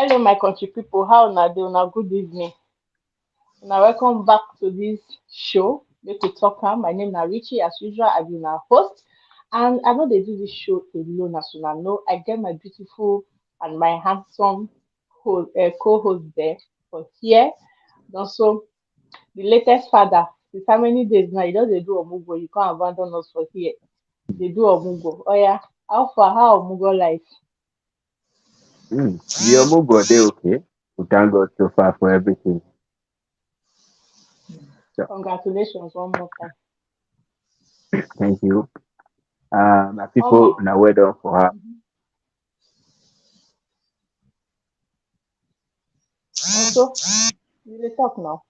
Hello, my country people. How na dey? Una good evening. Now, welcome back to this show. Make we talk am. My name na Richie. As usual, I be una host, and I know they do this show alone. As una know, I get my beautiful and my handsome co-host there for here. And also, the latest father. Since how many days now? You just dey do omugo. You can't abandon us for here. They do omugo. Oh yeah. How far? How omugo life? The Omugo, they okay. We thank God so far for everything. So, Congratulations one more time. thank you. My Omo. people, now well done for her. Mhm. Also, you dey talk now.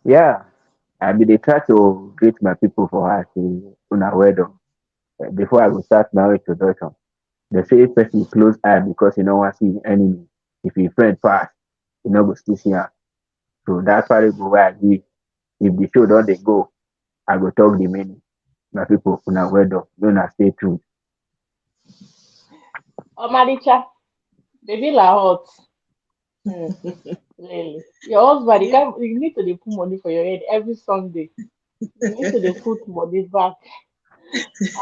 Yeah, I mean, they try to greet my people for her. Say, una well done. Before I go start my introduction, they say if person close eye because you know want see enemy. If your friend pass, you know go still see her. So that's why I go where I agree. If the show don't they go, I go talk the meaning. My people, una well done. You not stay true. Omalicha, baby la hot. Hmm, really. Your husband, You, you need to dey put money for your head every Sunday. You need to dey put money back.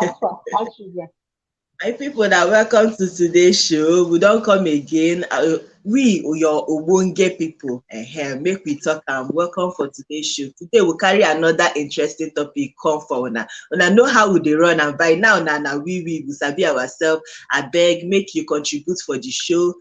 How far? How children? my people that welcome to today's show. We don't come again. We your Obonge people. Make we talk welcome for today's show. Today we carry another interesting topic come for una. Una know how we dey run and by now na we sabi ourselves. I beg make you contribute for the show.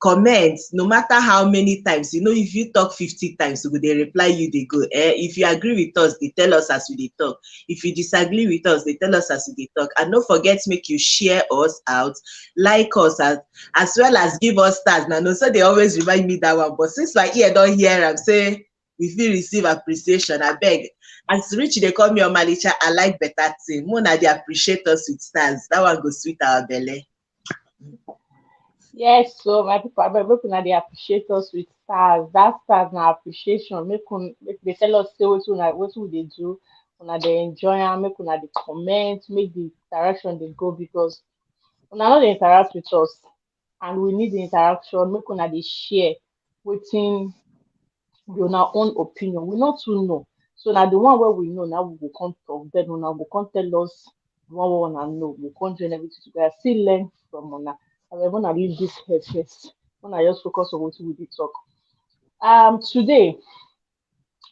Comment no matter how many times if you talk 50 times we go dey reply you dey go if you agree with us they tell us as we dey talk. If you disagree with us, they tell us as we dey talk. And don't forget, make you share us out, like us, as well as give us stars. Now, no, so they always remind me that one. But since my ear don't hear, I'm saying if you receive appreciation, I beg. As Rich, they call me Omalicha, I like better thing. Mona, they appreciate us with stars. That one goes sweet our belly. Yes, so my people, abeg make una dey appreciate us with stars. That stars na appreciation. Make they tell us say wetin we dey do. Una dey enjoy am. Make una dey comment. Make the interaction dey go because una no dey interact with us, and we need the interaction. Make una dey share wetin be una own opinion. We no too know, so na the one wey we know now we go come talk. Then una go come tell us the one wey una know. We go come join everything together. Still learn from una. Abeg una leave this head first. Una just focus on wetin we dey talk. Today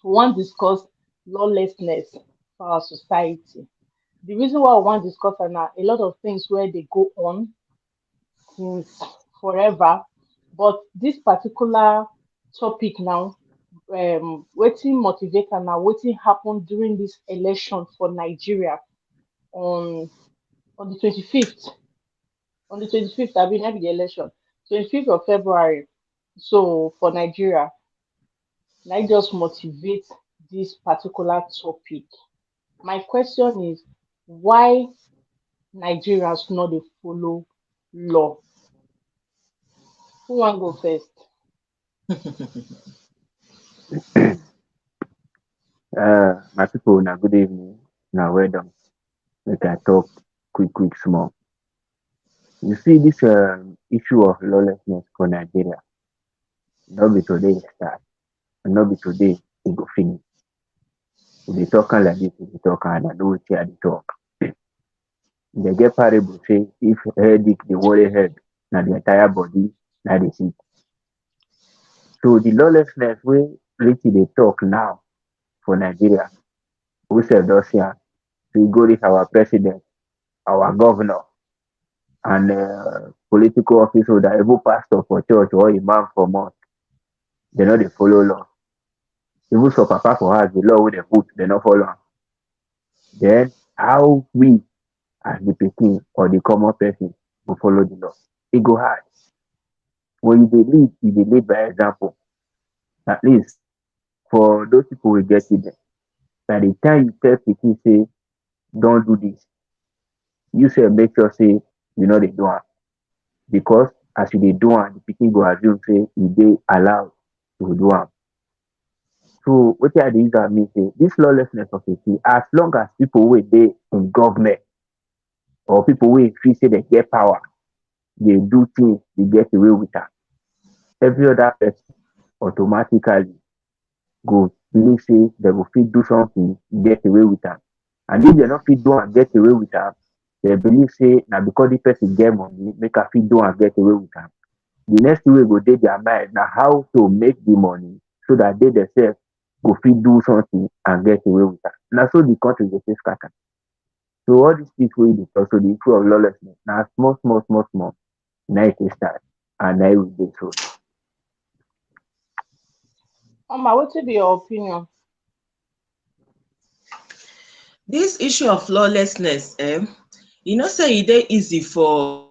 we wan discuss lawlessness for our society. The reason why we wan discuss am na a lot of things wey dey go on since forever, but this particular topic now, wetin motivate am na wetin happen during this election for Nigeria on on the 25th. On the 25th, I mean, be the election, 25th of February. So for Nigeria, na it just motivate this particular topic. My question is why Nigerians no dey follow law? Who wan go first? My people, now good evening. Now well done. We can talk quick, small. You see this issue of lawlessness for Nigeria. Not be today it start, and not be today it go finish. We dey talk am like this, we dey talk am, and I know wetin I dey talk. They get parable say if headache dey worry head, na the entire body na dey sick. So the lawlessness wey Richie dey talk now for Nigeria, we sef don see am. We go reach our president, our governor, and political office holder, even pastor for church or imam for mosque, they no dey follow law. Even some papa for house, the law wey dem put, they no follow am. Then how we as the pikin or the common person go follow the law? E go hard. When you dey lead by example. At least for those people wey get children, by the time you tell pikin say don't do this, you sef make sure say you no dey do am. Because as you dey do am, the pikin go assume say e dey allowed to do am. So wetin I dey use am mean say this lawlessness of a thing, as long as people wey dey in government or people wey feel say dem get power dey do things dey get away with am, every other person automatically go believe say they go fit do something get away with am. And if dem no fit do am get away with am, dem believe say na because the person get money make am fit do am get away with am. The next thing wey go dey their mind na how to make the money so that they themselves go fit do something and get away with am. Na so the country dey take scatter. So all these things wey you dey talk, so the issue of lawlessness na small small small small na e take start and na e we dey so. Mama, what be your opinion? This issue of lawlessness, say e dey easy for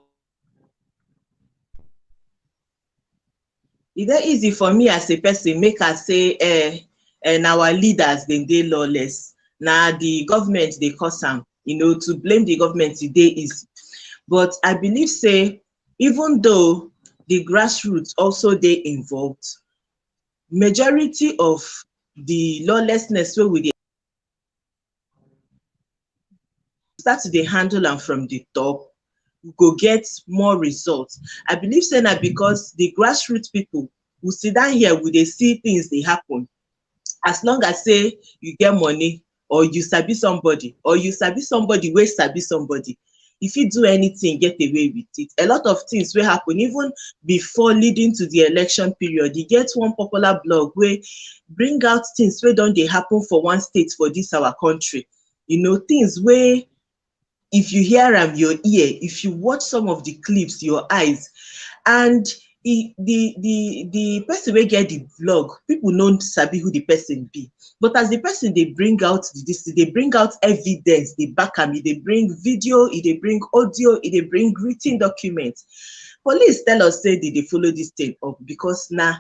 me as a person make I say na our leaders dem dey lawless, na the government dey cause am. To blame the government e dey easy. But I believe say even though the grassroots also dey involved, majority of the lawlessness wey we dey start to dey handle am from the top, we go get more results. I believe say na because the grassroots people will sit down here, we dey see things dey happen. As long as say you get money, or you sabi somebody wey sabi somebody, you fit do anything get away with it. A lot of things wey happen even before leading to the election period, e get one popular blog wey bring out things wey don dey happen for one state for this our country. Things wey if you hear am your ear, if you watch some of the clips your eyes. And the person wey get the vlog, people no sabi who the person be, but as the person dey bring out dey bring out evidence, dey back am, e dey bring video, e dey bring audio, e dey bring written documents. Police tell us say they dey follow this thing up because na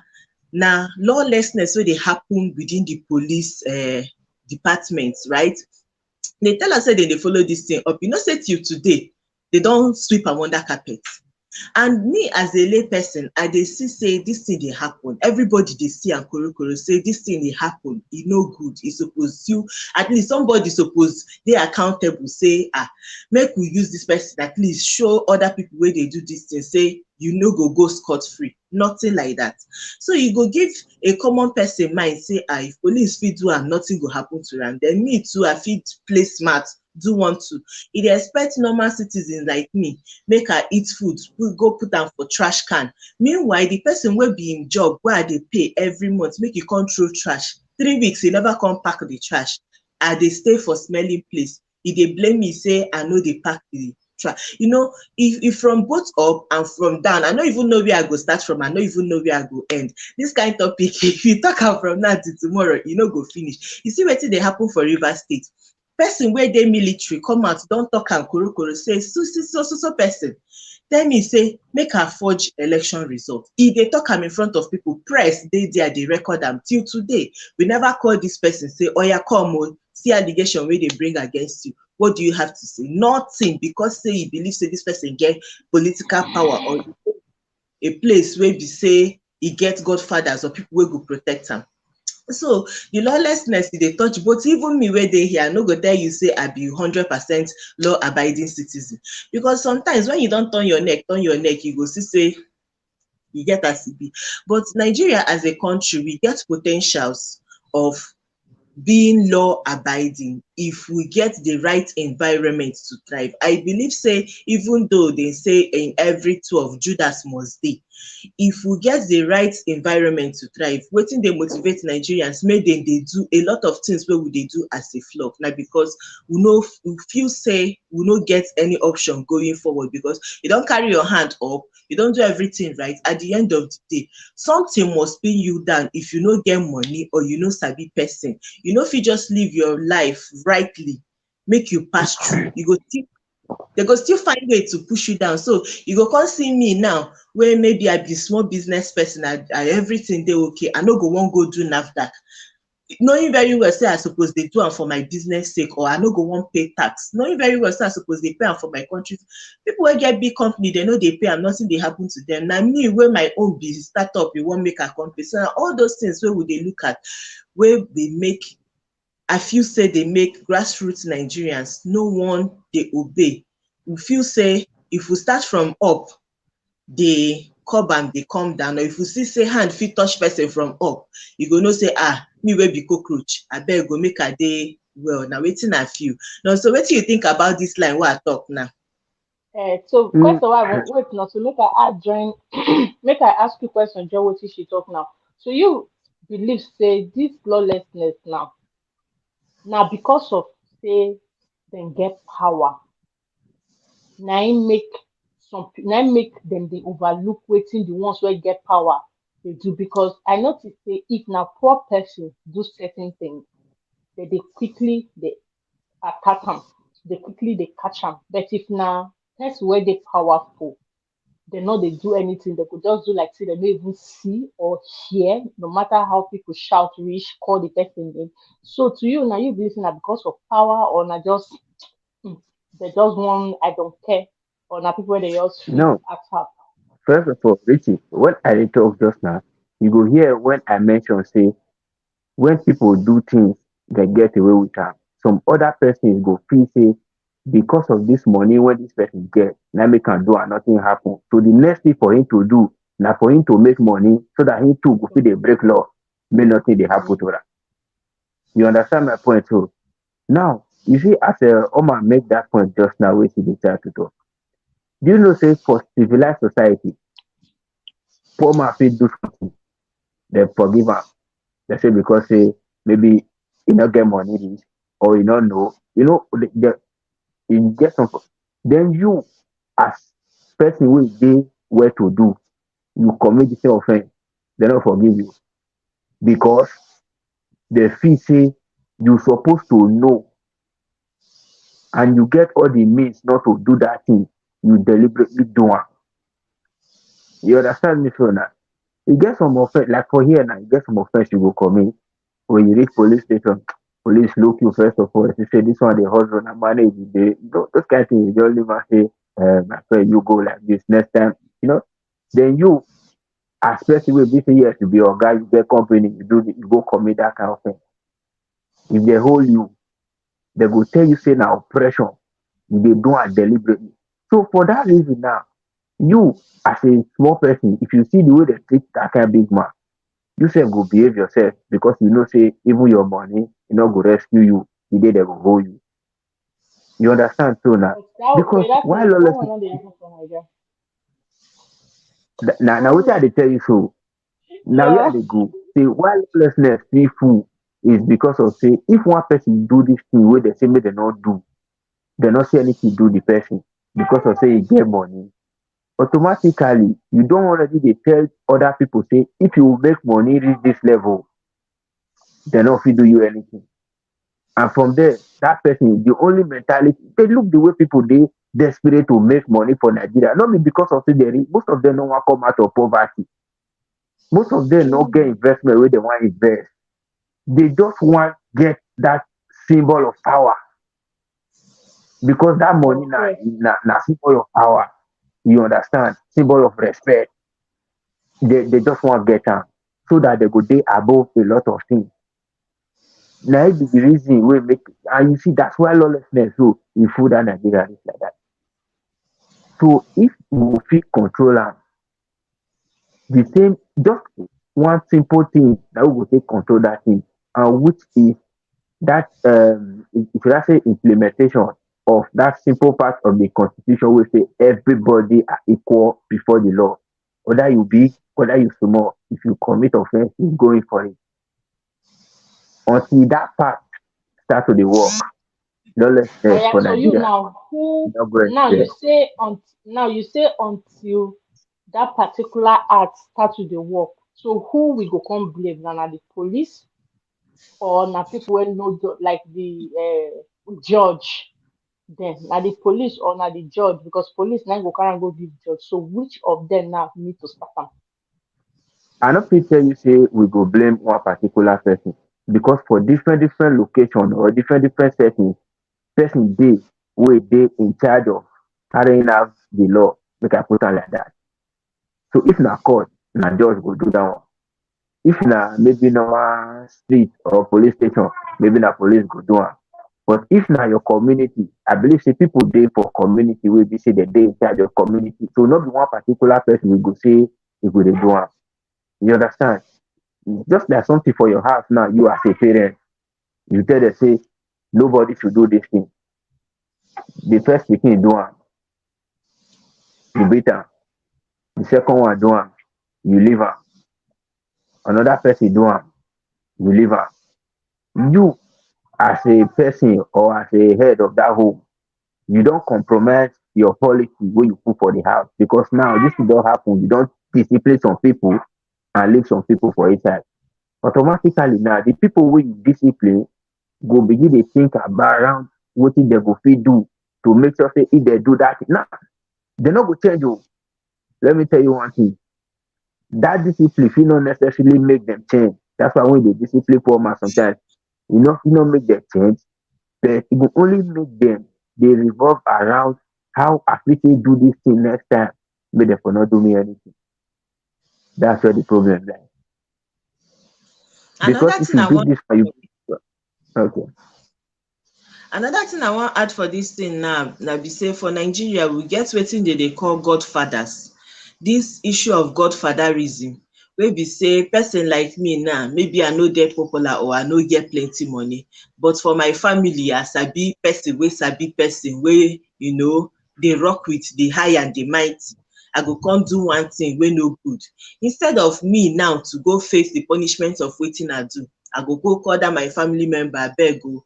lawlessness wey dey happen within the police department, right? They tell us say they dey follow this thing up. Say till today they don sweep am under carpet. And me as a lay person, I dey see say this thing dey happen. Everybody dey see am korokoro say this thing dey happen. E no good. E suppose at least somebody suppose dey accountable. Say make we use this person, at least show other people wey dey do this thing. Say you no go scot free. Nothing like that. So you go give a common person mind. Say if police fit do am, nothing go happen to am. Then me too, I fit play smart. Do want to. E dey expect normal citizens like me make I eat food, go put am for trash can. Meanwhile, the person wey be im job, wey I dey pay every month make e come throw trash, 3 weeks e never come pack the trash. I dey stay for smelling place. E dey blame me say I no dey pack the trash. If from both up and from down, I no even know where I go start from. I no even know where I go end. This kind of topic, if you talk am from now to tomorrow, e no go finish. You see wetin dey happen for Rivers State. Person wey dey military come out don talk am korokoro say so person tell me say make I forge election result. E dey talk am in front of people. Press dey there, dey record am. Till today we never call this person say oya come see allegation wey dey bring against you. What do you have to say? Nothing, because say you believe say this person get political power, or a place wey be say e get godfathers or people wey go protect am. So the lawlessness dey touch both. Even me wey dey here, I no go tell you say I be 100% law-abiding citizen, because sometimes when you don turn your neck, you go see say you get as e be. But Nigeria as a country, we get potentials of being law-abiding if we get the right environment to thrive. I believe say even though they say in every 12 Judas must dey, if we get the right environment to thrive, wetin dey motivate Nigerians make dem dey do a lot of things wey we dey do as a flock, na because we feel say we no get any option going forward, because you don carry your hand up, you don do everything right. At the end of the day, something must pin you down. If you no get money or you no sabi person, you no fit just live your life rightly make you pass through. They go still find way to push you down. So you go come see me now, where maybe I be small business person, I everything dey okay, I no go wan go do NAFDAC, knowing very well say I suppose dey do am for my business sake, or I no go wan pay tax, knowing very well say I suppose dey pay am for my country. People wey get big company, they no dey pay am, nothing dey happen to them. Na me wey my own be startup, we wan make our company. So na all those things wey we dey look at, wey dey make, I feel say they make grassroots Nigerians no one dey obey. We feel say if we start from up, dey curb am dey come down, or if you see say hand fit touch person from up, you go know say me wey be cockroach, abeg go make I dey well. Na wetin I feel. Now, so wetin you think about this line wey I talk now? So Mm, first of all, wait now. So make I add join, make I ask you question. Join what she talk now. So you believe say this lawlessness now because of say them get power, now it make now it make them they overlook waiting the ones where get power they do, because I notice say if now poor person do certain things, they quickly they attack them, they quickly they catch them. But if now person where they powerful, they know they do anything, they could just do like say they don't even see or hear, no matter how people shout, reach, call the person name. So to you now, you believe that because of power, or not just mm, they just want I don't care, or now people where they just feel no, attack. first of all, Richie, when I dey talk just now, you go hear when I mention say when people do things, they get away with am. Some other persons go feel say because of this money when this person get, now make am do and nothing happen. So the next thing for him to do, now for him to make money so that he too go fit dey break law, make nothing dey happen Mm-hmm. to am. You understand my point? So now you see as Oma make that point just now wey she dey try to talk. Do you know say for civilized society, poor man fit do something, dem forgive am. They say because say maybe you not get money reach or you not know, you get some. Then you as person wey dey where to do, you commit the same offense, they not forgive you because they feel say you supposed to know and you get all the means not to do that thing. You deliberately do am. You understand me so now? You get some offense like for here now. You get some offense you go commit when you reach police station. Police look you first of all. They say this one the husband and manage those kind of things. You just leave and say, my friend, you go like this next time. You know. Then you, as person will be say yes to be your guy, you get company, you go commit that kind of thing. If they hold you, they go tell you say now oppression. They do it deliberately. So for that reason now, you as a small person, if you see the way they treat that kind of big man, you sef go behave yourself because you know say even your money e no go rescue you the day they go hold you. You understand so now? But that Because but that why that one lawlessness not the happen for Nigeria. now wetin I dey tell you so now where I Yeah. dey go say why lawlessness still full is because of say if one person do this thing wey they say make dem not do, they not see anything do the person because of say e get money. Automatically you don already dey tell other people say if you make money reach this level, they no fit do you anything. And from there, that person, the only mentality, they look the way people they desperate to make money for Nigeria. Not be because of say they rich. Most of them don't want to come out of poverty. Most of them not get Mm. investment where they want invest. They just want get that symbol of power because that money Okay. na symbol of power. You understand? Symbol of respect. They just want get am so that they go dey above a lot of things. Now it be the reason we make and you see that's why lawlessness so in food and Nigeria is like that. So if we fit control am, the same just one simple thing that we go take control that thing, and which is that if I say implementation of that simple part of the constitution wey say everybody are equal before the law, whether you big, whether you small, if you commit offence, you going for it. Until that part start to dey work, Oh lawlessness yeah, for so you Nigeria now e who no go now you exist. say on now you say until that particular act start to the work. So who we go come blame now? Na the police, or na people wey know like the judge? Then na the police or na the judge, because police now go carry am go give judge. So which of them now need to stop am? I no fit tell you say we go blame one particular person because for different location or different settings, person dey wey dey in charge of carrying out the law. Make I put am like that. So if na court, na judge go do that one. If na maybe na one street or police station, maybe na police go do am. But if na your community, I believe say people dey for community wey be say dem dey inside your community. So no be one particular person we go say e go dey do am. You understand? Just like something for your house now, you as a parent, you tell them say nobody should do this thing. The first pikin do am, you beat am. The second one do am, you leave am. Another person do am, you leave am. You as a person or as a head of that home, you don't compromise your policy wey you put for the house, because now this thing don happen, you don discipline some people and leave some people for inside. Automatically now the people wey you discipline go begin dey think about around wetin dem go fit do to make sure say if dem do that thing now, dem no go change o. Let me tell you one thing, that discipline fit not necessarily make them change. That's why when they discipline poor man sometimes, fit not make them change, but it will only make them they revolve around how I fit take do this thing next time. Make them for not do me anything. That's where the problem lies. Because Another if thing you I do want this one, you okay. Another thing I wan add for this thing now na be say for Nigeria we get wetin dem dey call godfathers. This issue of godfatherism wey be say person like me now, maybe I no dey popular or I no get plenty money, but for my family I sabi person wey dey rock with the high and the mighty. I go come do one thing wey no good. Instead of me now to go face the punishment of wetin I do, I go call dat my family member, abeg o,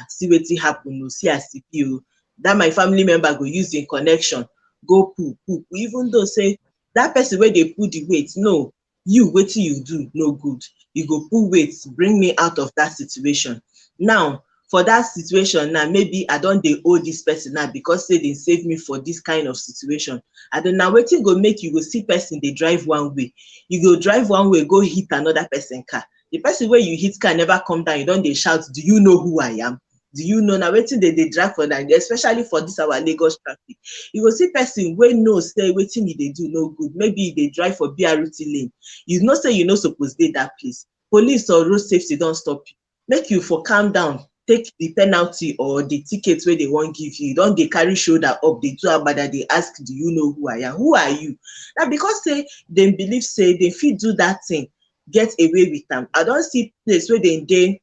see wetin happen o, see as e be o. Dat my family member go use im connection go pull, even though say dat person wey dey pull the weight know you wetin you do no good. You go pull weight bring me out of dat situation. Now for dat situation now, maybe I don dey owe dis person now because say dem save me for dis kind of situation. And then na wetin go make you go see person dey drive one way, you go drive one way go hit another person car. The person wey you hit car never come down, you don dey shout, do you know who I am? Do you know? Na wetin dem dey drag for Naija, especially for dis our Lagos traffic. You go see person wey know say wetin e dey do no good, maybe e dey drive for BRT lane. You know say you no suppose dey dat place. Police or road safety don stop you. Make you for calm down, take the penalty or the ticket wey dem wan give you. You don dey carry shoulder up, dey do agbada, dey ask, do you know who I am? Who are you? Na because say dem believe say dem fit do dat thing get away with am. I don see place wey dem dey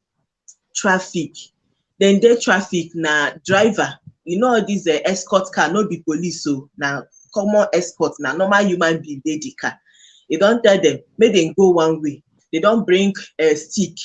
traffic na driver, all dis escort car no be police o, na common escort, na normal human being dey the car. E don tell dem make dem go one way, they don bring stick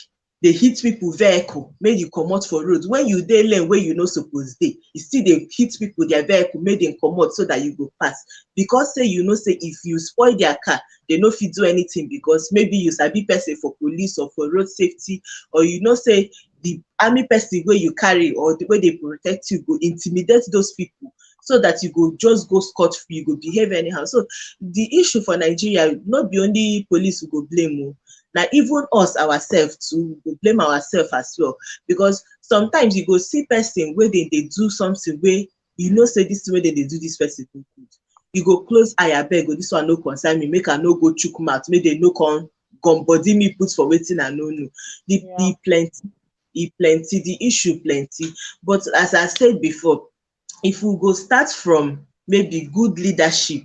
dey hit people vehicle make you comot for road. When you dey lane wey you no suppose dey, you still dey hit people their vehicle make dem comot so that you go pass, because say you know say if you spoil their car, they no fit do anything, because maybe you sabi person for police or for road safety, or you know say the army person wey you carry or the way they protect you go intimidate those people, so that you go just go scot free, you go behave anyhow. So the issue for Nigeria, no be only police we go blame o, na even us ourselves too, we go blame ourselves as well. Because sometimes you go see person wey dey do something wey you know say this thing wey dem dey do this person no good, you go close eye, abeg o, this one no concern me, make I no go chook mouth, make dem no come gun body me put for wetin I no know. Yeah. The issue plenty. But as I said before, if we go start from maybe good leadership,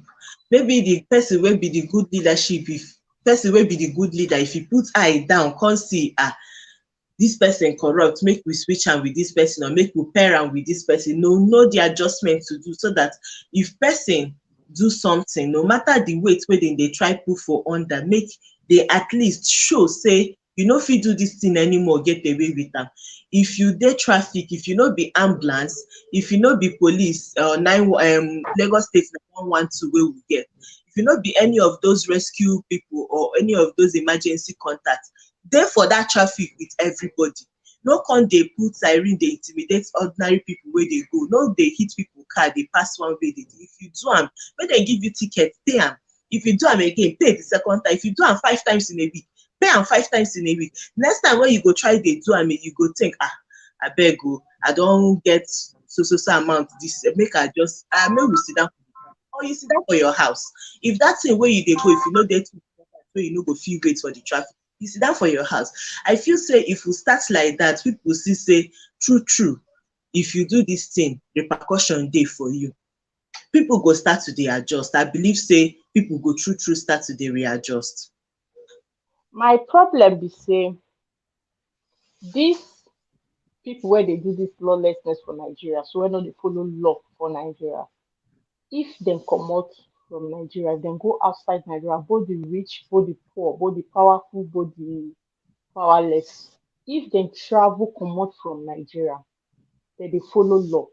maybe the person wey be the good leadership, if person wey be the good leader, if he put eye down come see, this person corrupt, make we switch am with this person, or make we pair am with this person, know the adjustment to do, so that if person do something, no matter the weight wey dem dey try put for under, make they at least show say you no fit do this thing anymore, get away with am. If you dey traffic, if you no be ambulance, if you no be police, Lagos State 112 wey we get, if you no be any of those rescue people or any of those emergency contacts, dey for that traffic with everybody. No come dey put siren, dey intimidate ordinary people wey dey go. No dey hit people car, dey pass one way. If you do am, make dem give you ticket, pay am. If you do am again, pay the second time. If you do am 5 times in a week, pay am 5 times in a week. Next time when you go try dey do am, you go think, abeg o, I don get so amount this, make I just make we sit down, or you sit down for your house. If that thing wey you dey go, if you no dey too important, wey you no go fit wait for the traffic, you sit down for your house. I feel say if we start like that, people see say true if you do this thing, repercussion dey for you. People go start to dey adjust. I believe say people go true start to dey readjust. My problem be say these people where they do this lawlessness for Nigeria, so when they follow law for Nigeria, if dem comot from Nigeria, dem go outside Nigeria, both the rich, both the poor, both the powerful, both the powerless, if dem travel comot from Nigeria, dem dey follow law.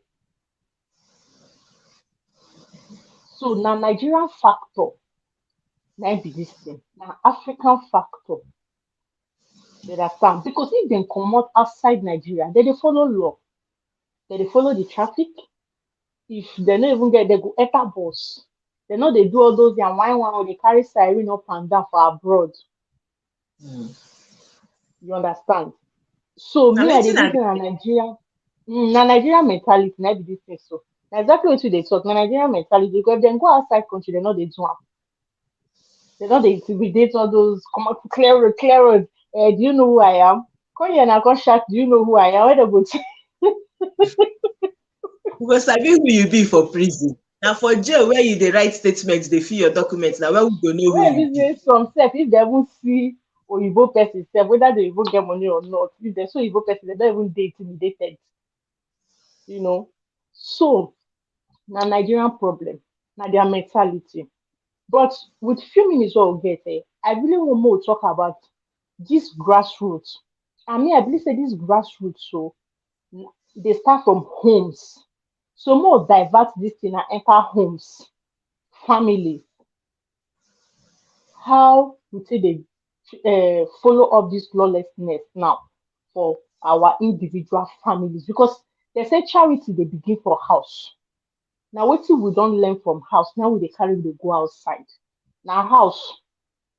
So na Nigerian factor na im be dis thing, na African factor. You understand? Because if dem comot outside Nigeria, dem dey follow law, dem dey follow the traffic. If dem no even get, dem go enter bus. Dem no dey do all those their wine wey dey carry siren up and down for abroad. You understand? So Na me, I dey wetin I think say na Nigerian mentality na be dis thing so. Na exactly wetin you dey talk. Na Nigerian mentality because if dem go outside country, dem no dey do am. Dem no dey intimidate all those comot clear road, clear road. Do you know who I am? Come here na come shout, do you know who I am? Wey dem go we go sabi who you be for prison. Na for jail where you dey write statements, dey fill your documents, na where we go know who wey you be be. say some sef if dem even see oyibo person sef, whether they even get money or not, if dem see oyibo person, dem don even dey intimidated. You know. So na Nigerian problem, na their mentality. But with few minutes wey we get, I really want more to talk about this grassroots. I mean, I believe say this grassroots so they start from homes. So more divert this thing and enter homes, families. How we take dey follow up this lawlessness now for our individual families because they say charity dey begin for house. Na wetin we don learn from house, now we dey carry dey go outside. Na house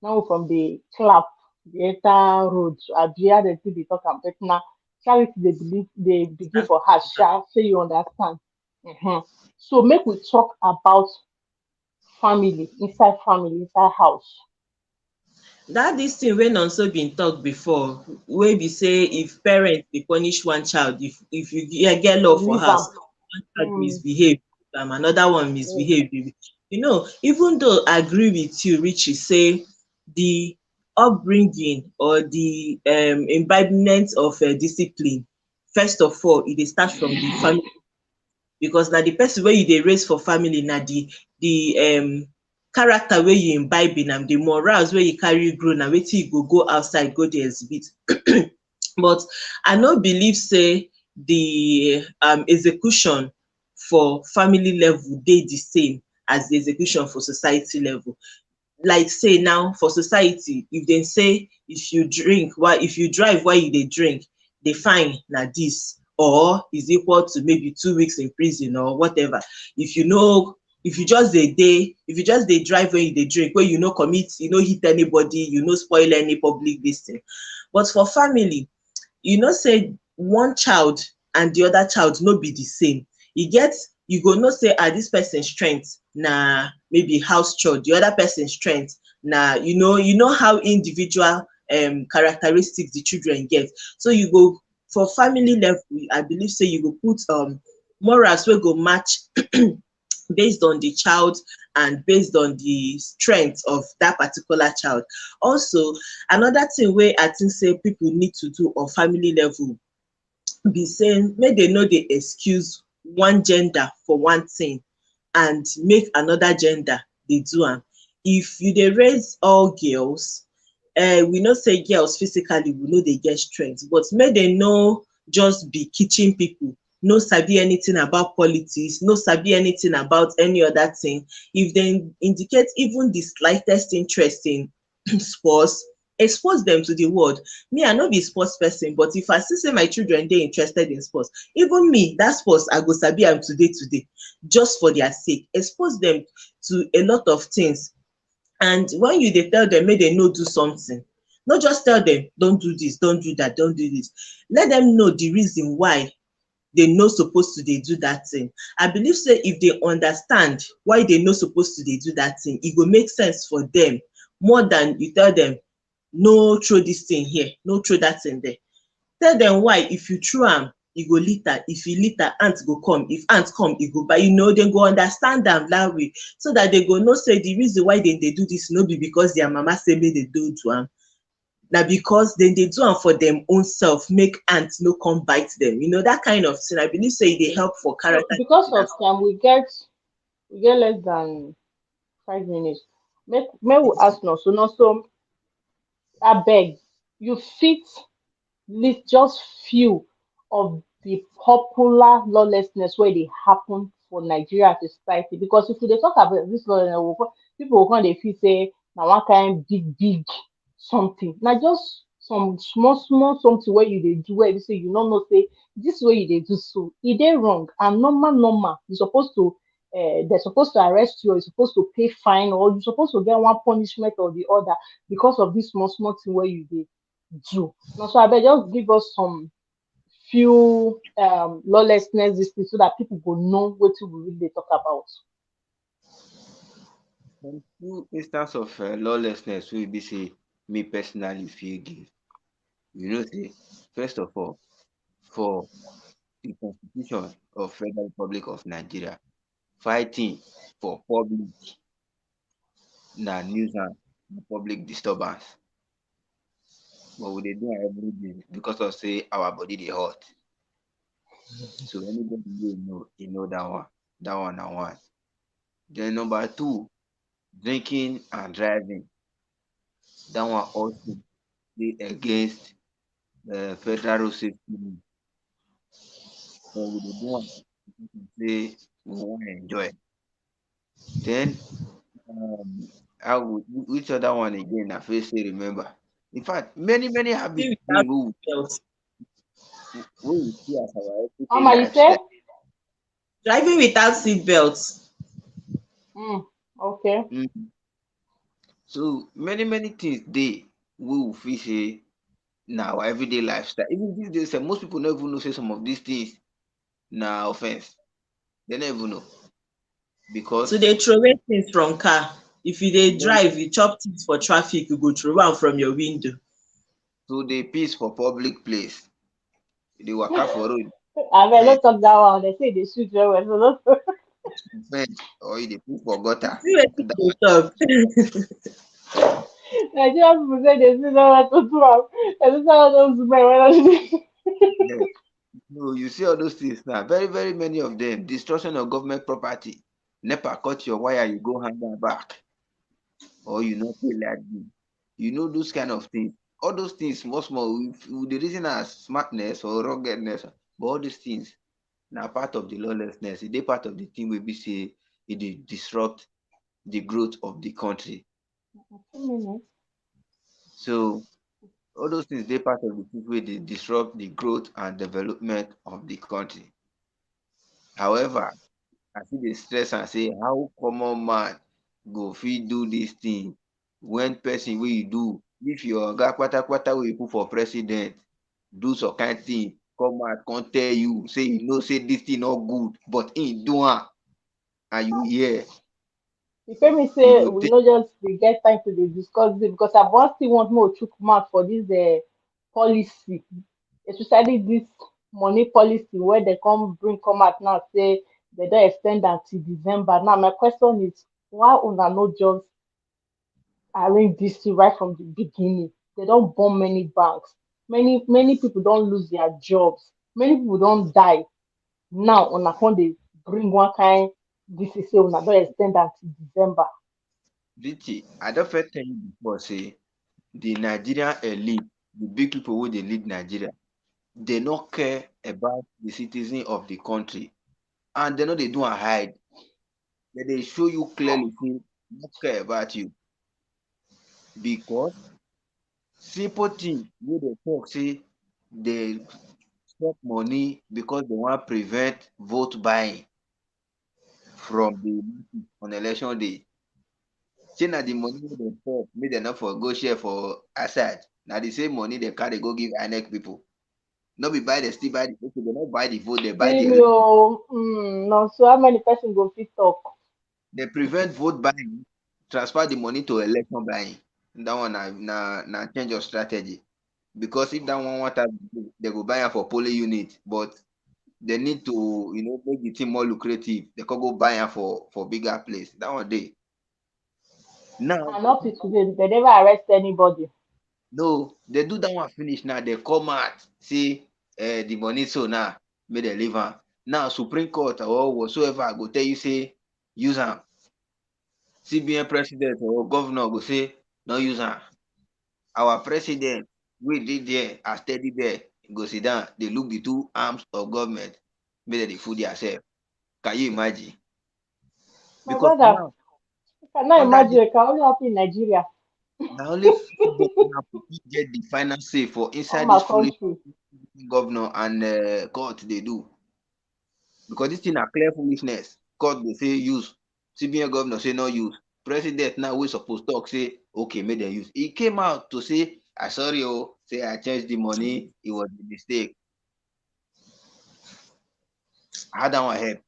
now we from dey clap, dey enter road, abi how dem take dey talk am, but na charity dey begin for house sha, shey you understand? So make we talk about family, inside house. Dat dis thing wey nonso bin talk before, wey be say if parents dey punish one child, if you get law for Leave am. house, one child misbehave, another one misbehave. You know, even though I agree with you, Richie, say the upbringing or the imbibement of discipline, first of all, e dey start from the family because na the person wey you dey raise for family, na the character wey you imbibe in am, the morals wey you carry grow, na wetin you go outside go dey exhibit. But I no believe say the execution for family level dey the same as the execution for society level. Like say now for society, if dem say if you drive while you dey drink, the fine na this, or is equal to maybe 2 weeks in prison or whatever. If you just dey drive when you dey drink, wey you no commit, you no hit anybody, you no spoil any public dis thing. But for family, you know say one child and the other child no be the same. You go know say this person strength na maybe house chore, the other person strength na you know how individual characteristics the children get. So you go for family level, I believe say you go put morals wey go match based on the child and based on the strength of that particular child. Also, another thing wey I think say people need to do on family level be saying make dem no dey excuse one gender for one thing and make another gender dey do am. If you dey raise all girls, we know say girls physically we no dey get strength, but make dem no just be kitchen people, no sabi anything about politics, no sabi anything about any other thing. If dem indicate even the slightest interest in sports, expose them to the world. Me, I no be sports person, but if I see say my children dey interested in sports, even me, that sports I go sabi am today, just for their sake. Expose them to a lot of things. And when you dey tell them make dem no do something, no just tell them don't do this, don't do that, don't do this. Let them know the reason why they no suppose to dey do that thing. I believe say if they understand why they no suppose to dey do that thing, e go make sense for them more than you tell them no throw this thing here, no throw that thing there. Tell them why. If you throw am, e go litter. If e litter, ant go come. If ant come, e go buy. Dem go understand am that way, so that they go know say the reason why dem dey do this no be because their mama say make dem do am, na because dem dey do am for dem own self, make ant no come bite dem. That kind of thing. I believe say e dey help for So character because building of as time, we get less than 5 minutes. Make we well. ask now. So now, so I beg you fit list just few of the popular lawlessness where they happen for Nigeria as a society. Because if we dey talk about this lawlessness, people will come dey feel say na one kind big something. Na just some small something where you dey do where you say you no know say this way you dey do so e dey wrong and normal you supposed to they're supposed to arrest you or you're supposed to pay fine or you're supposed to get one punishment or the other because of this small thing where you dey do. Now, so I beg just give us some few lawlessness this thing so that people go know what we really dey talk about. Some few instance of lawlessness wey be say me personally fit give. Say first of all, for the constitution of Federal Republic of Nigeria, fighting for public na nuisance, na public disturbance. But we dey do am every day because of say our body dey hot. So anybody wey know that one. That one na one. Then number two, drinking and driving. That one also dey against federal road safety law. But we dey do am because of say we wan enjoy. Then which other one again I fit still remember? In fact, many habits Driving dey without seatbelt. wey we see as our everyday Mama, you say? lifestyle. Driving without seatbelt. Okay. Mm. So many things dey wey we fit say na our everyday lifestyle. Even these days, most people no even know say some of these things na offense. They no even know To because dey throway things from car. If you dey when drive, you chop things for traffic, you go throw am from your window. to dey piss for public place, you dey waka for road, I beg offense, not talk that one. They say they shoot very well. So no. offense, or you dey piss for You gutter. see wetin That you dey talk. Nigerian people say they still know what to do. They still know what to do. one, yeah. No, you see all those things now. Very many of them. Destruction of government property. NEPA cut your wire, you go hand am back, or you no pay like this. Those kind of things. All those things, small, we the reason as smartness or ruggedness, but all these things now part of the lawlessness. They part of the thing we be say it dey disrupt the growth of the country. 2 minutes. So all those things they part of the things where they disrupt the growth and development of the country. However, I see the stress and say how common man go fit do this thing when person wey you do, if your oga kpatakpata wey you put for president do some kind thing, come out come tell you say you know say this thing not good, but he do am and you hear, You pay me you say go we think no just dey get time to dey discuss this because I want still want more chook mouth for this policy, especially this money policy where they come out now say they don't extend until December. Now my question is why una no just arrange this thing right from the beginning? They don't bomb many banks. Many people don't lose their jobs. Many people don't die. Now una come dey bring one kind this is say una don extend until December. Richie, I don't first tell you before say the Nigerian elite, the big people who they lead Nigeria, they not care about the citizen of the country. And they know they do not hide. They show you clearly say they not care about you. Because simple thing wey dey talk say they stop money because they want prevent vote buying from the on election day. Say na the money wey dem stop make dem not for go share for outside. Na the same money they carry go give INEC people. No be buy the still buy the okay, they not buy the vote, they buy See the me oh, no, so how many person go fit talk? they prevent vote buying, transfer the money to election buying. That one na change of strategy. because if that one want to, they go buy am for polling unit, but they need to, make the thing more lucrative. They can go buy am for bigger place. That one day. Now, And up to today, they never arrest anybody. no, they do that one finish now. They come out, see the money so now, make they leave am. Now Supreme Court or whatsoever go tell you say use am. CBN president or governor go say no use am. Our president we did there as steady there, go sit down, they look the two arms of government, make dem dey fool theirself. Can you imagine? My Because brother, now I cannot under imagine the it can only happen in Nigeria. na only president now go fit get the final say for All inside my this foolish country. governor and court they do. Because this thing na clear foolishness. Court go say use, CBN governor say no use. President now we supposed talk say okay make dem use. He came out to say I sorry oh, say I changed the money, it was a mistake. How that one help?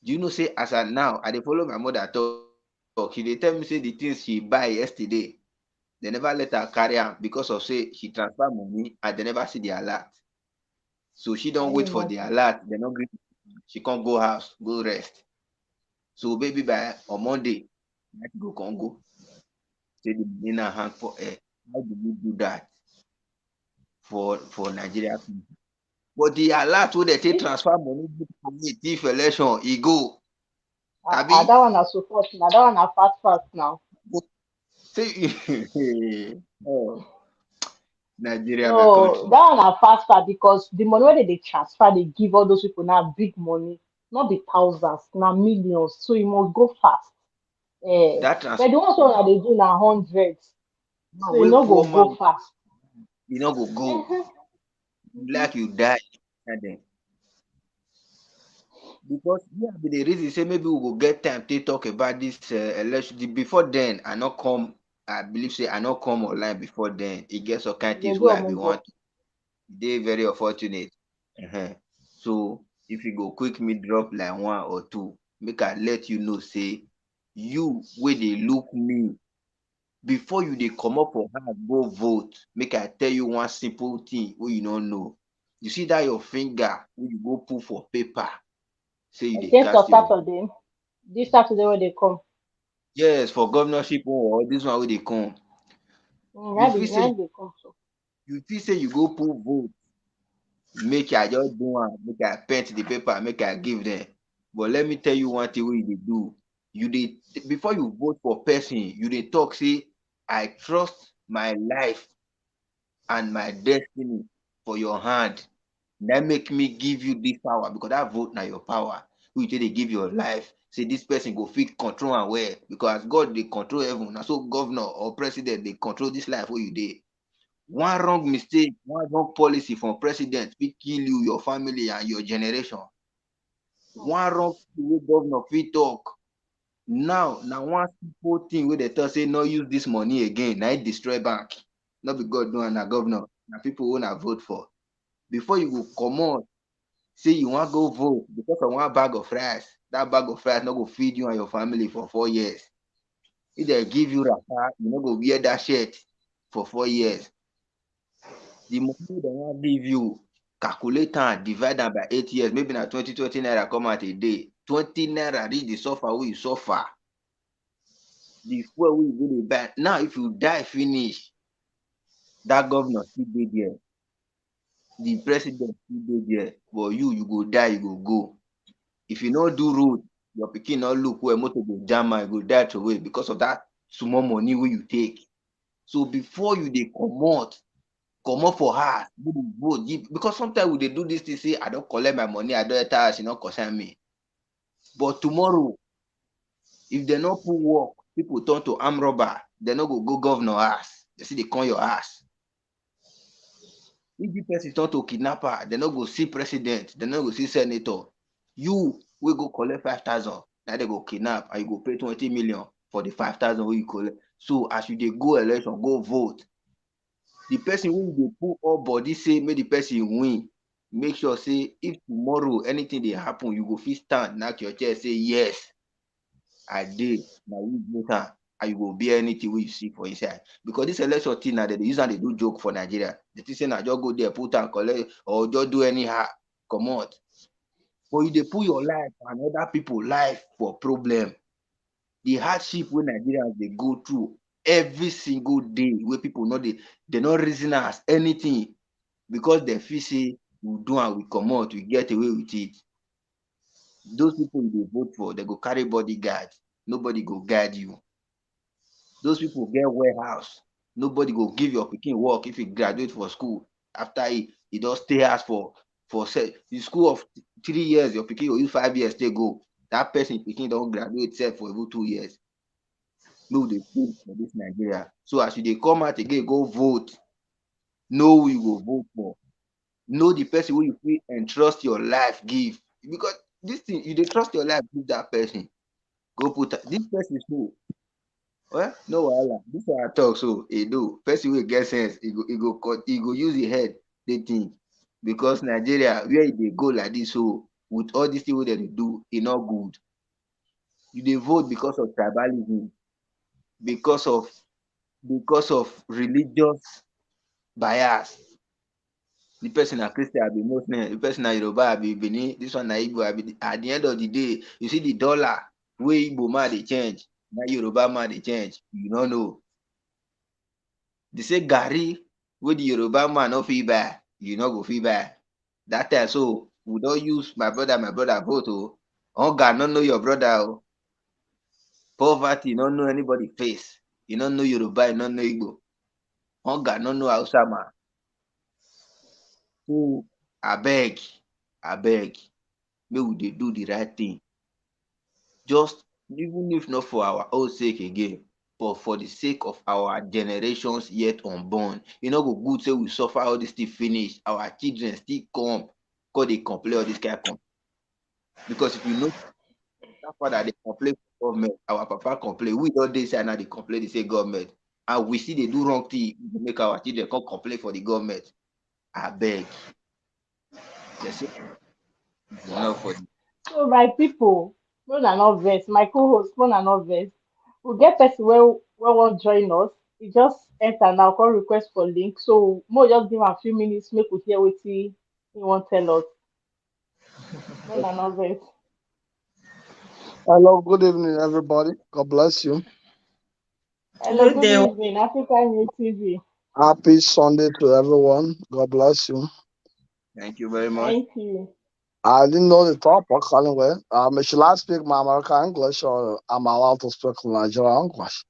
Do you know say as I now I dey follow my mother talk, she dey tell me say the things she buy yesterday, they never let her carry am because of say she transfer money and they never see the alert. So she don't wait Can for you the imagine? alert, they not gree. She can't go house, go rest. So maybe by on Monday, might go Congo, say the money na hang for air. How do we do that for Nigeria? But the alert wey they take This transfer money give me thief election, e go. that Abi one na support now. That one na fast now. say oh, Nigeria, my No, country. that one na fast because the money wey they transfer, they give all those people now big money, not be thousands, now millions. So you must go fast. That But transfer the ones wey they do now hundreds, now so you wey no go poor go man, fast. you no go go. Uh-huh, uh-huh. Like you die. And then because yeah, be the reason say maybe we go get time to talk about this election. Before then, I not come. I believe say I not come online before then. It gets some kind You things dey do where I be omugo. want. They very unfortunate. Uh-huh. So if you go quick me drop like one or two, make I let you know say you where they look me before you they come up for hand go vote. Make I tell you one simple thing where you don't know. You see that your finger when you go put for paper, say you they Against cast on your Saturday, this Saturday when they come, yes for governorship or this one where they come. You feel na say they come so. you go put vote, make I just do one, make I paint the paper, make I give them. But let me tell you one thing what you dey do. You dey before you vote for person, you dey talk say I trust my life and my destiny for your hand. That make me give you this power because that vote na your power. Who you take dey give your life, say this person go fit control am well because as God dey control heaven, na so governor or president dey control this life wey you dey. One wrong mistake, one wrong policy from president fit kill you, your family, and your generation. One wrong thing wey governor fit talk. Now, na one simple thing wey dey talk say no use this money again, na it destroy bank. No be God do am, na governor, na people wey una vote for. Before you go comot, say you wan go vote because of one bag of rice, that bag of rice no go feed you and your family for 4 years. If they give you wrapper, you no go wear that shirt for 4 years. The money wey dem wan give you, calculate am, divide am by 8 years, maybe na 20 naira come out a day. 20 naira reach the suffer wey you suffer. The fuel wey you go dey buy. Now, if you die finish, that governor still dey there, the president still dey there, but you go die, you go go. If you no do road, your pikin no look well, motor go jam am, you go die throway because of that small money wey you take. So before you dey comot for house, go dey vote give because sometimes we dey do this thing say I don collect my money, I don enter house, e no concern me. But tomorrow, if dem no put work, people turn to armed robber, dem no go governor house, dem still dey come your house. If the person turn to kidnapper, dem no go see president, dem no go see senator. You wey go collect 5,000, na dem go kidnap and you go pay 20 million for the 5,000 wey you collect. So as you dey go election, go vote. The person wey you dey put all body say make the person win, make sure say if tomorrow anything dey happen, you go fit stand, knack your chest, say yes, I dey, na you vote am. and you go bear anything wey you see for inside. Because this election thing now, they use and they do joke for Nigeria. They think say na just go there, put and collect, or just do anyhow, come out. But you dey put your life and other people life for problem. The hardship wey Nigerians dey go through every single day, wey people no dey, they no reason am as anything, because they feel say we do and we comot, we get away with it. Those people you dey vote for, they go carry bodyguard. Nobody go guide you. Those people get warehouse. Nobody go give your pikin work if he graduate for school. After he just stay house for the school of 3 years, your pikin go use 5 years stay go. That person pikin don graduate sef for even 2 years. No, dey vote for this Nigeria. So as you dey come out again, go vote. Know who you go vote for. Know the person wey you fit entrust your life give. Because this thing, you dey trust your life give that person. Go put this person so. Well, no wahala. This one I talk so. No person wey get sense, he go use his head dey think. Because Nigeria, where e dey go like this, so with all these things wey dem dey do, e no good. You dey vote because of tribalism, because of religious bias. The person na Christian, I be Muslim. The person na Yoruba, I be Benin. This one na Igbo, I be. At the end of the day, you see the dollar wey Igbo man dey change, na Yoruba man dey change. You no know. They say garri wey the Yoruba man no fit buy, you no go fit buy. That time, so we don use my brother vote. Oh, hunger no know your brother. Oh, poverty no know anybody face. You no know Yoruba, you no know Igbo. Hunger no know Hausa man. So abeg, make we dey do the right thing. Just even if not for our own sake again, but for the sake of our generations yet unborn. E no go good say we suffer all this thing finish, our children still come dey complain all this kind of. Because if you know that father dey complain for government, our papa complain, we don dey inside now dey complain the same government, and we still dey do wrong thing to make our children come complain for the government. Abeg, dey say enough for the. So my people, no na not vex. My co-host, no na not vex. We get person wey wan join us. He just enter now, come request for link. So more just give am a few minutes, make we hear wetin he wan tell us. No na not vex. Hello, good evening, everybody. God bless you. Hello, Good good day. evening, African New TV. Happy Sunday to everyone. God bless you. Thank you very much. Thank you. I didn't know the topic anyway. Should I speak my American English or am I allowed to speak Nigerian English?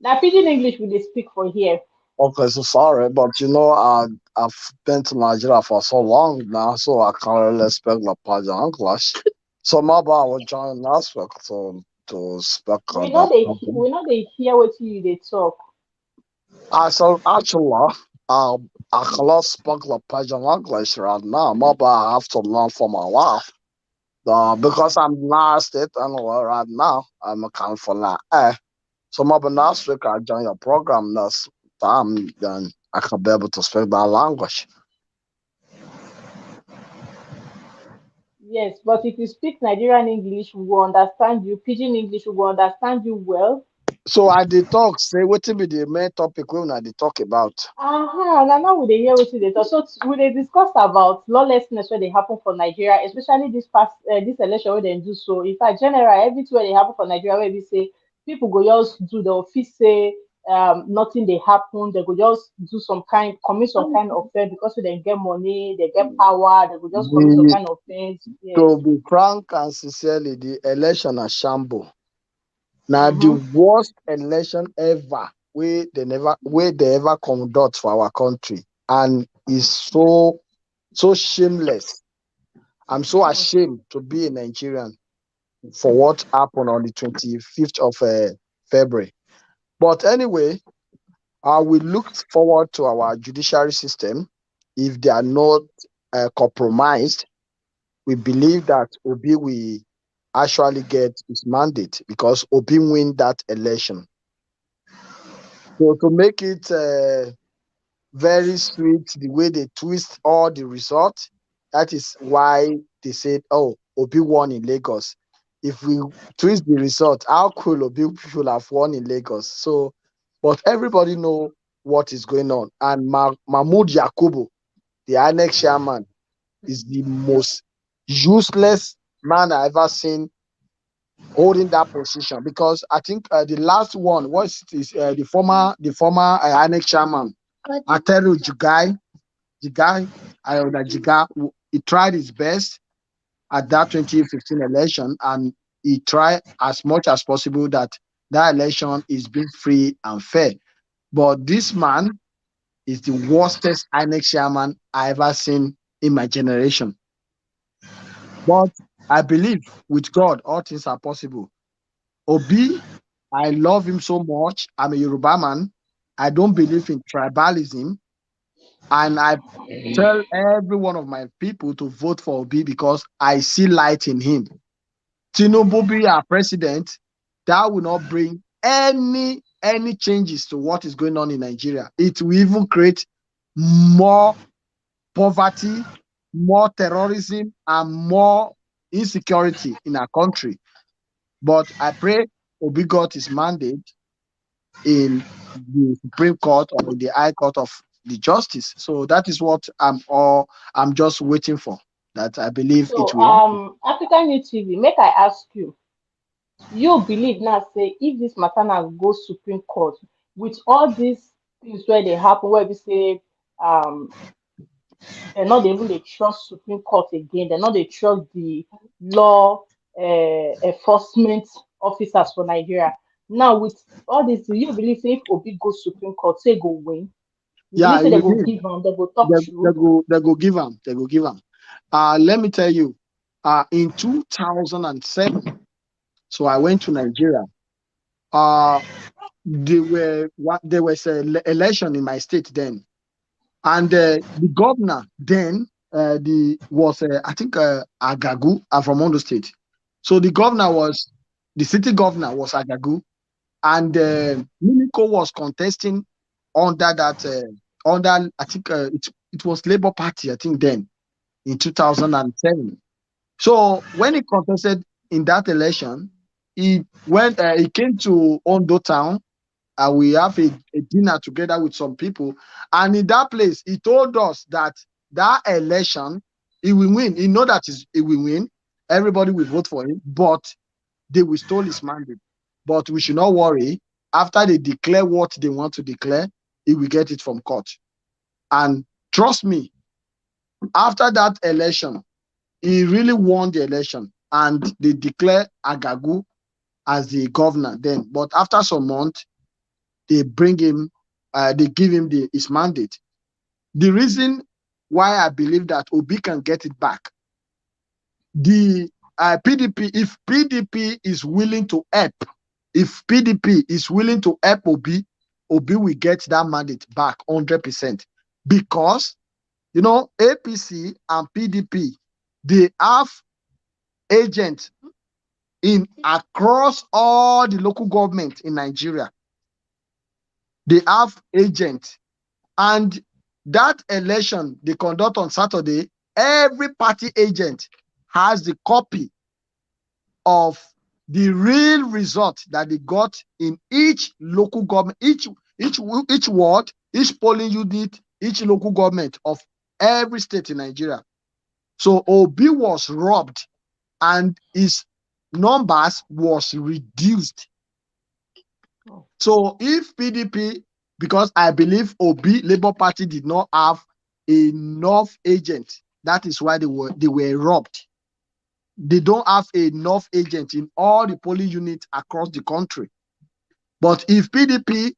Na pidgin English we dey speak for here. Okay, so sorry, but I've been to Nigeria for so long now, so I can't really speak my Pidgin English. So maybe I will join last week to speak We that. no dey hear wetin you dey talk. So actually, I cannot speak the Pidgin English right now. Maybe I have to learn for my wife. Because I'm last state anyway right now. I'm a California. So maybe next week I join your program next time, then I can be able to speak that language. Yes, but if you speak Nigerian English, we will understand you. Pidgin English, we will understand you well. So I did talk, say what be the main topic we I did talk about. Now we dey hear wetin dey talk. So we dey discuss about lawlessness wey dey happen for Nigeria, especially this election wey dem do. So in fact, general everything wey dey happen for Nigeria, wey be say people go just do, dem fit say nothing dey happen. They go just do commit some kind of offense because say dem get money, they get power. They go just commit some The, kind of offense. Yes. to be frank and sincerely, the election at Shambo. Now the Mm-hmm. worst election ever where they ever conduct for our country. And is so shameless. I'm so ashamed to be a Nigerian for what happened on the 25th of February. But anyway, we look forward to our judiciary system. If they are not compromised, we believe that Obi will actually get his mandate because Obi win that election. So to make it very sweet, the way they twist all the results, that is why they said, oh, Obi won in Lagos. if we twist the result, how cool Obi should have won in Lagos. So, but everybody know what is going on. And Mahmoud Yakubu, the INEC chairman, is the most useless man I ever seen holding that position, because I think the last one was the former INEC chairman Ateru Jigai Jiga. He tried his best at that 2015 election, and he tried as much as possible that that election is being free and fair. But this man is the worstest INEC chairman I ever seen in my generation. But I believe with God, all things are possible. Obi, I love him so much. I'm a Yoruba man. I don't believe in tribalism. And I tell every one of my people to vote for Obi because I see light in him. Tinubu be our president, that will not bring any changes to what is going on in Nigeria. It will even create more poverty, more terrorism, and more insecurity in our country. But I pray Obi got his mandate in the Supreme Court or in the High Court of the Justice. So that is what I'm just waiting for. That I believe it So, will happen. African New TV, make I ask you, you believe now, say, if this matter now goes Supreme Court, with all these things where they happen, where we say, um, they're not even they trust Supreme Court again, they're not they trust the law enforcement officers for Nigeria. Now, with all this, do you believe, say, if Obi goes Supreme Court, say, go win? You Yeah, believe, it say, they will go win. give them, they go talk They true? go give them. They go give them. Let me tell you, in 2007, so I went to Nigeria. Uh, there was an election in my state then, and the governor then was I think Agagu. I'm from Ondo State, so the city governor was Agagu, and Mimiko was contesting under that under I think it was Labour Party, I think then in 2007. So when he contested in that election, he came to Ondo town, and we have a dinner together with some people. And in that place, he told us that that election, he will win. He know that he will win. Everybody will vote for him, but they will steal his mandate. But we should not worry. After they declare what they want to declare, he will get it from court. And trust me, after that election, he really won the election. And they declare Agagu as the governor then. But after some months, they bring him, they give him his mandate. The reason why I believe that Obi can get it back, the PDP, if PDP is willing to help, if PDP is willing to help Obi, Obi will get that mandate back 100%. Because, APC and PDP, they have agents in across all the local government in Nigeria. They have agents. And that election they conduct on Saturday, every party agent has the copy of the real result that they got in each local government, each ward, each polling unit, each local government of every state in Nigeria. So Obi was robbed and his numbers was reduced. So if PDP, because I believe Obi Labour Party did not have enough agents, that is why they were robbed. They don't have enough agents in all the polling units across the country. But if PDP,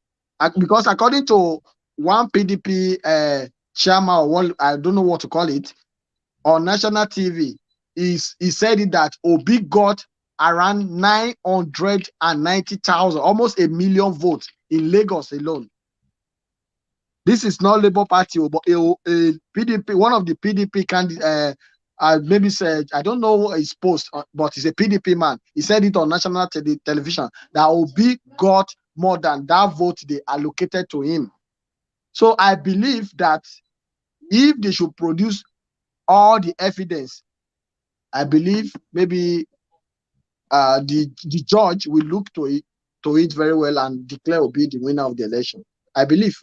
because according to one PDP chairman, or what, I don't know what to call it, on national TV, he said it that Obi got around 990,000, almost a million votes in Lagos alone. This is not Labour Party, but a PDP, one of the PDP candidates, maybe said, I don't know his post, but he's a PDP man. He said it on national television that Obi got more than that vote they allocated to him. So I believe that if they should produce all the evidence, I believe maybe the judge will look to it very well and declare Obi the winner of the election. I believe.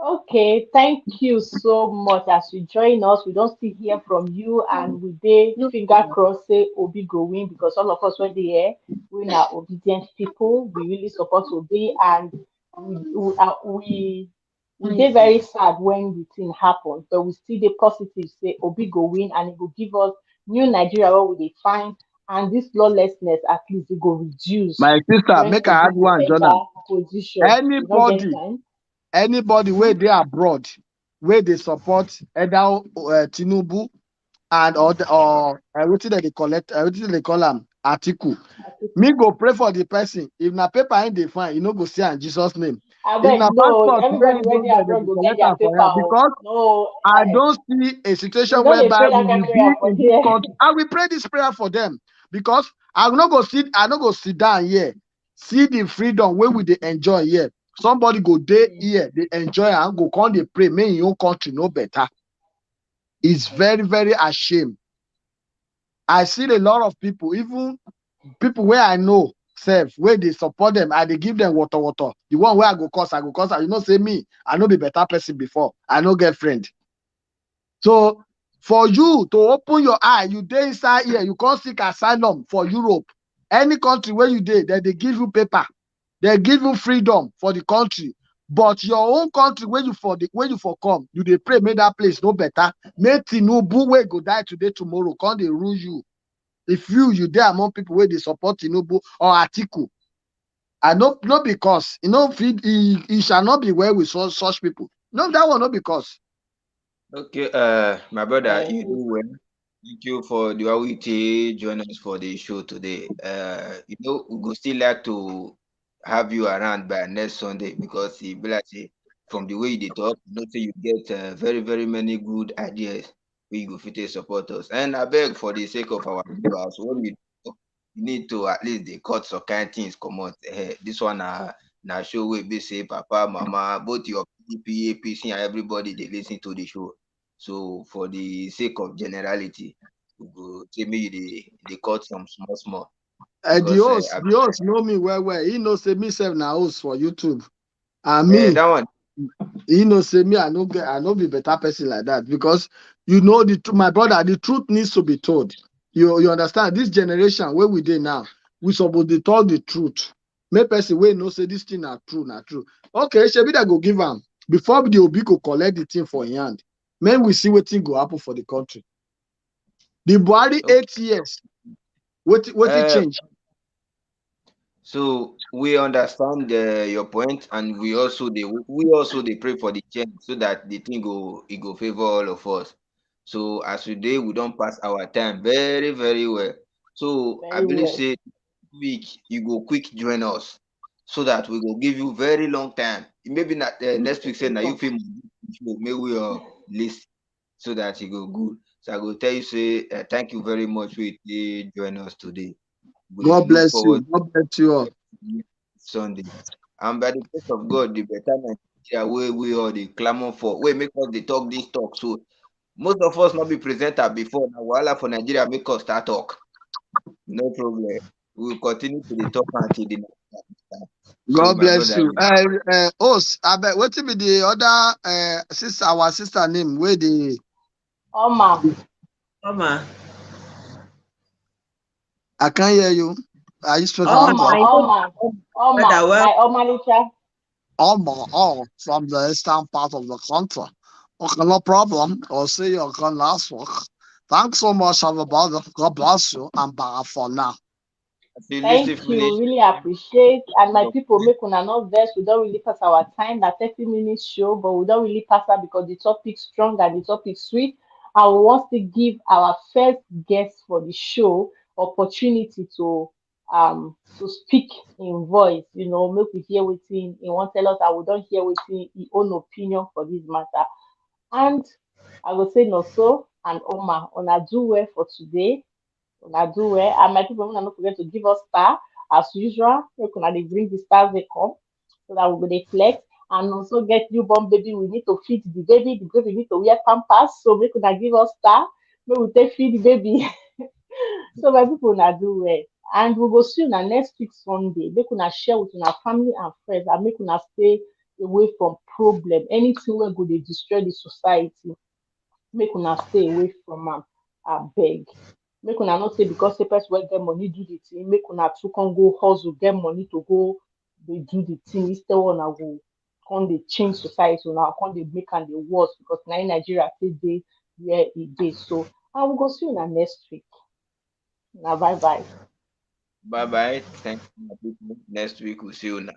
Okay, thank you so much. As you join us, we don't still hear from you, and we dey finger cross say Obi go win because all of us when they here, we are obedient people. We really support Obi, and we dey very sad when the thing happen, but we still dey positive say Obi go win, and it will give us new Nigeria where we dey find, and this lawlessness at least it go reduce My sister, when make I Obi add go one, enter Jonah. position. You don't get Anybody, time. anybody where they abroad, where they support either Tinubu and or everything that they collect, everything they call them article. Me go pray for the person. If na paper ain't they find, you know go see in Jesus' name. If Abeg, na no, passport where everybody you wey don't dey get, they abroad go go get collect their am for paper. you Oh. because No, I don't see a situation we no dey whereby pray we that kind will of be prayer for in this here. country. And we pray this prayer for them because I no go sit down here. See the freedom where we they enjoy here. Somebody go there Mm, here, they enjoy and go come they pray. May in your country no better. It's very, very ashamed. I see a lot of people, even people where I know self, where they support them, and they give them water, water. The one where I go cause, I go cause. You know, say me, I know be better person before. I no get friend. So for you to open your eye, you dey inside here, you can't seek asylum for Europe. Any country where you dey, they give you paper, they give you freedom for the country. But your own country where you for come, you dey pray, make that place no better. Make Tinubu where go die today, tomorrow, can't they rule you? If you there among people where they support Tinubu or Atiku, I know not because he shall not be well with such people. No, that one not because. Okay, my brother, eh, you do well. Thank you for the way we take join us for the show today. We go still like to have you around by next Sunday because it be like say, from the way you dey talk, you know say you get very very many good ideas wey you go fit take support us. And I beg for the sake of our viewers, when you talk, you need to at least dey cut some kind things comot. This one na show wey be say papa, mama, both your PDP, APC, and everybody dey lis ten to the show. So for the sake of generality, we go say make you dey cut some small small The because host, know me well well. He knows say me self na host for YouTube. And me, that one. he knows say me, I no be better person like that because you know my brother, the truth needs to be told. You understand? This generation where we dey now, we supposed to talk the truth. Make person wey know say this thing na true, na true. Okay, shebi that go give am before the Obi go collect the thing for him hand. May we see wetin go happen for the country. The Buhari Okay. 8 years, what Uh, change? so we understand your point, and we also they pray for the change so that the thing go favor all of us. So as today we don't pass our time very very well. So I very believe well. say week you go quick join us so that we go give you very long time. Maybe not next week say now you feel maybe we list so that you go good. So I go tell you say thank you very much for join us today. We dey God look bless you. forward God bless you all. to Sunday. And by the grace of God, the better Nigeria wey we all dey clamour for, wey make us dey talk this talk. So most of us not be presenter before. Na wahala for Nigeria make us start talk. No problem. We will continue to dey talk until the next time. So God my bless brother, you. Host, I bet what be the other sister, our sister name, where the Oma, Come on. I can't hear you. Are you supposed to Oma, Oma, network? I know Oma, Oma, brother. Well, my Omalicha. All from the eastern part of the country. Okay, no problem. I'll see you again last week. Thanks so much, everybody. God bless you. And bye for now. as you listen Thank you, finish, really appreciate. And my people, make una not vex. We don't really pass our time, that 30 minutes show, but we don't really pass that because the topic strong and the topic sweet. And we want to give our first guest for the show opportunity to speak in voice. Make we hear within he won't tell us that we don't hear within his own opinion for this matter. And I will say no so and Oma, una do well for today. Una do well. And my people, una no forget to give us star as usual. Make una dey bring the stars they come so that we go dey flex. And also get newborn baby. We need to feed the baby. The baby need to wear pampers. So make una give us star. Make we take feed the baby. So my people na do well. And we go see una next week Sunday. Make una share with una family and friends and make una stay away from problem. Anything wey go dey destroy the society, make una stay away from am. Abeg. Make una not say because say person wey get money do the thing, make una too come go hustle, get money to go dey do the thing instead una go come dey change society, una come dey make am dey worse because na in Nigeria take dey where e dey. So and we go see una next week. Na bye bye. Bye bye. Thank you, my people. Next week we'll see you now.